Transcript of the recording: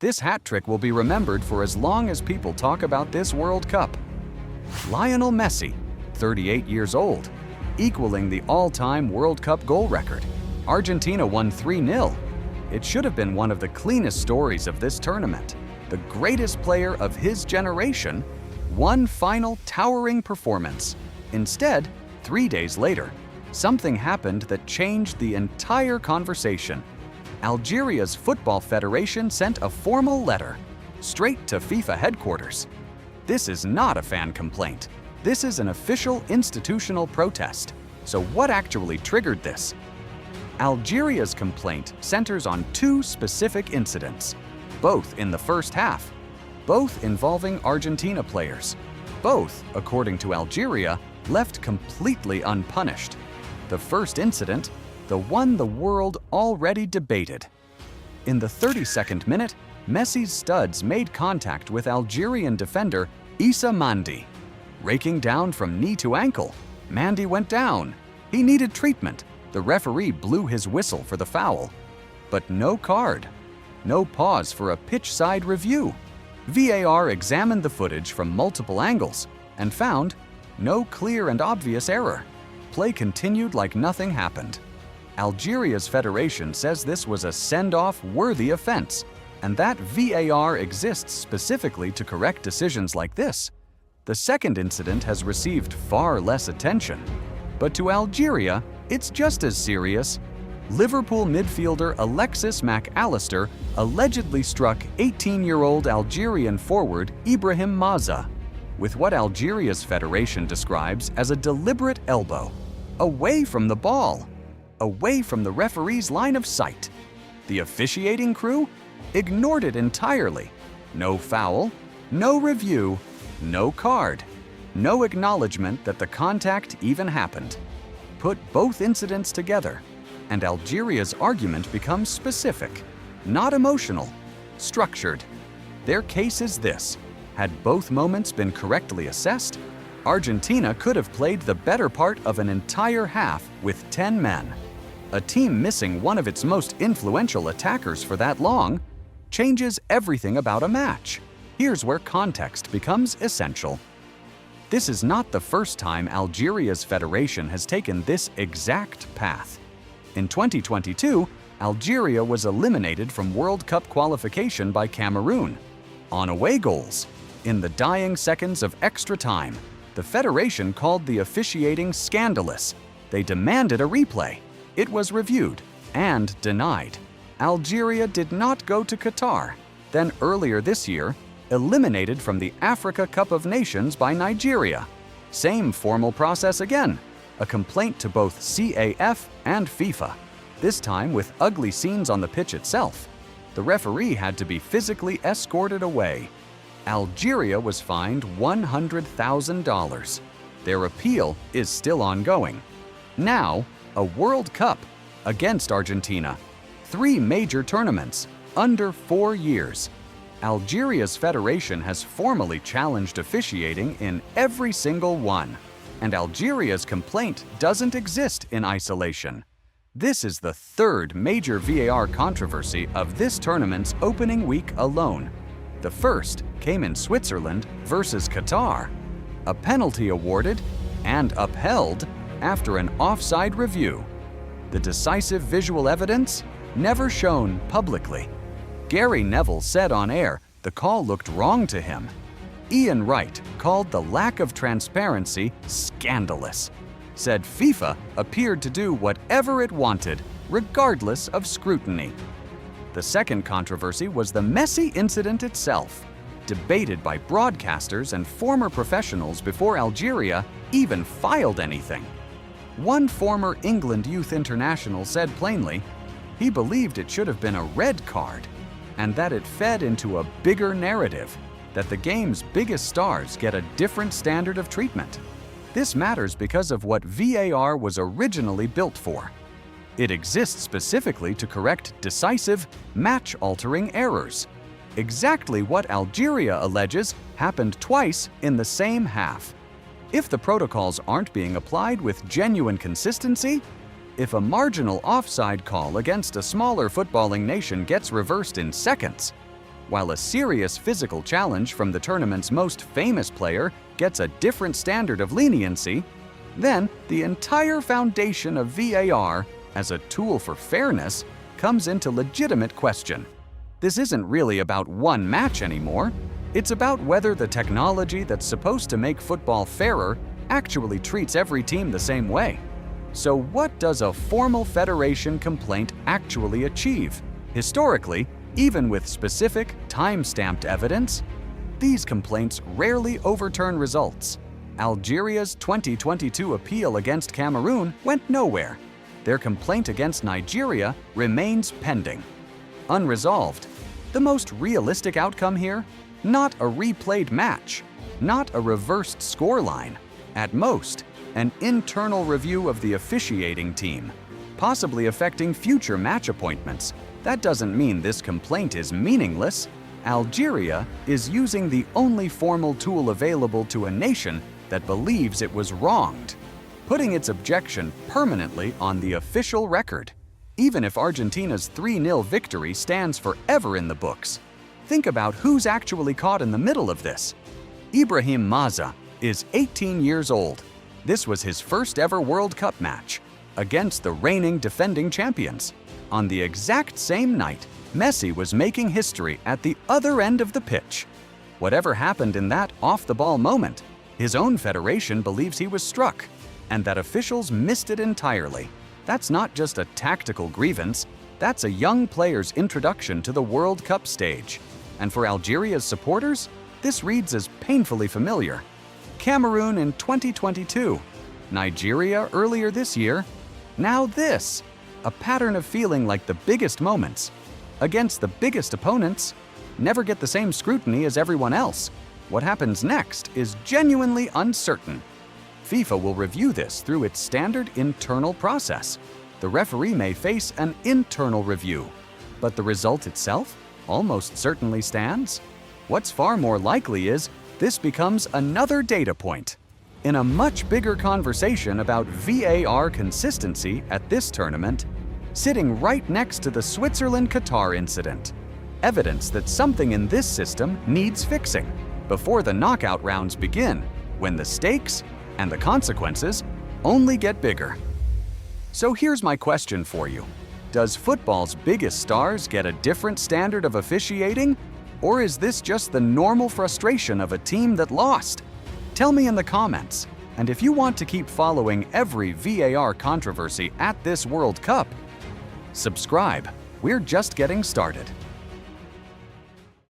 This hat trick will be remembered for as long as people talk about this World Cup. Lionel Messi, 38 years old, equaling the all-time World Cup goal record. Argentina won 3-0. It should have been one of the cleanest stories of this tournament. The greatest player of his generation, one final towering performance. Instead, 3 days later, something happened that changed the entire conversation. Algeria's Football Federation sent a formal letter straight to FIFA headquarters. This is not a fan complaint. This is an official institutional protest. So what actually triggered this? Algeria's complaint centers on two specific incidents, both in the first half, both involving Argentina players, both, according to Algeria, left completely unpunished. The first incident, the one the world already debated. In the 32nd minute, Messi's studs made contact with Algerian defender Issa Mandi. Raking down from knee to ankle, Mandi went down. He needed treatment. The referee blew his whistle for the foul. But no card. No pause for a pitch-side review. VAR examined the footage from multiple angles and found no clear and obvious error. Play continued like nothing happened. Algeria's federation says this was a send-off worthy offense, and that VAR exists specifically to correct decisions like this. The second incident has received far less attention, but to Algeria, it's just as serious. Liverpool midfielder Alexis McAllister allegedly struck 18-year-old Algerian forward Ibrahim Maza with what Algeria's federation describes as a deliberate elbow, away from the ball, away from the referee's line of sight. The officiating crew ignored it entirely. No foul, no review, no card, no acknowledgement that the contact even happened. Put both incidents together, and Algeria's argument becomes specific, not emotional, structured. Their case is this: had both moments been correctly assessed, Argentina could have played the better part of an entire half with 10 men. A team missing one of its most influential attackers for that long changes everything about a match. Here's where context becomes essential. This is not the first time Algeria's federation has taken this exact path. In 2022, Algeria was eliminated from World Cup qualification by Cameroon on away goals. In the dying seconds of extra time, the federation called the officiating scandalous. They demanded a replay. It was reviewed and denied. Algeria did not go to Qatar, then earlier this year, eliminated from the Africa Cup of Nations by Nigeria. Same formal process again, a complaint to both CAF and FIFA, this time with ugly scenes on the pitch itself. The referee had to be physically escorted away. Algeria was fined $100,000. Their appeal is still ongoing. Now, a World Cup against Argentina. 3 major tournaments, under 4 years. Algeria's federation has formally challenged officiating in every single one, and Algeria's complaint doesn't exist in isolation. This is the third major VAR controversy of this tournament's opening week alone. The first came in Switzerland versus Qatar. A penalty awarded and upheld after an offside review. The decisive visual evidence never shown publicly. Gary Neville said on air the call looked wrong to him. Ian Wright called the lack of transparency scandalous, said FIFA appeared to do whatever it wanted, regardless of scrutiny. The second controversy was the Messi incident itself, debated by broadcasters and former professionals before Algeria even filed anything. One former England youth international said plainly, he believed it should have been a red card, and that it fed into a bigger narrative, that the game's biggest stars get a different standard of treatment. This matters because of what VAR was originally built for. It exists specifically to correct decisive, match-altering errors. Exactly what Algeria alleges happened twice in the same half. If the protocols aren't being applied with genuine consistency, if a marginal offside call against a smaller footballing nation gets reversed in seconds, While a serious physical challenge from the tournament's most famous player gets a different standard of leniency, then the entire foundation of VAR as a tool for fairness comes into legitimate question. This isn't really about one match anymore. It's about whether the technology that's supposed to make football fairer actually treats every team the same way. So what does a formal federation complaint actually achieve? Historically, even with specific, time-stamped evidence, these complaints rarely overturn results. Algeria's 2022 appeal against Cameroon went nowhere. Their complaint against Nigeria remains pending. Unresolved. The most realistic outcome here? Not a replayed match, not a reversed scoreline. At most, an internal review of the officiating team, possibly affecting future match appointments. That doesn't mean this complaint is meaningless. Algeria is using the only formal tool available to a nation that believes it was wronged, putting its objection permanently on the official record. Even if Argentina's 3-0 victory stands forever in the books, think about who's actually caught in the middle of this. Ibrahim Maza is 18 years old. This was his first ever World Cup match against the reigning defending champions. On the exact same night, Messi was making history at the other end of the pitch. Whatever happened in that off-the-ball moment, his own federation believes he was struck, and that officials missed it entirely. That's not just a tactical grievance, that's a young player's introduction to the World Cup stage. And for Algeria's supporters, this reads as painfully familiar. Cameroon in 2022, Nigeria earlier this year, now this. A pattern of feeling like the biggest moments, against the biggest opponents, never get the same scrutiny as everyone else. What happens next is genuinely uncertain. FIFA will review this through its standard internal process. The referee may face an internal review, but the result itself almost certainly stands. What's far more likely is this becomes another data point in a much bigger conversation about VAR consistency at this tournament, sitting right next to the Switzerland-Qatar incident. Evidence that something in this system needs fixing before the knockout rounds begin, when the stakes and the consequences only get bigger. So here's my question for you. Does football's biggest stars get a different standard of officiating? Or is this just the normal frustration of a team that lost? Tell me in the comments. And if you want to keep following every VAR controversy at this World Cup, subscribe. We're just getting started.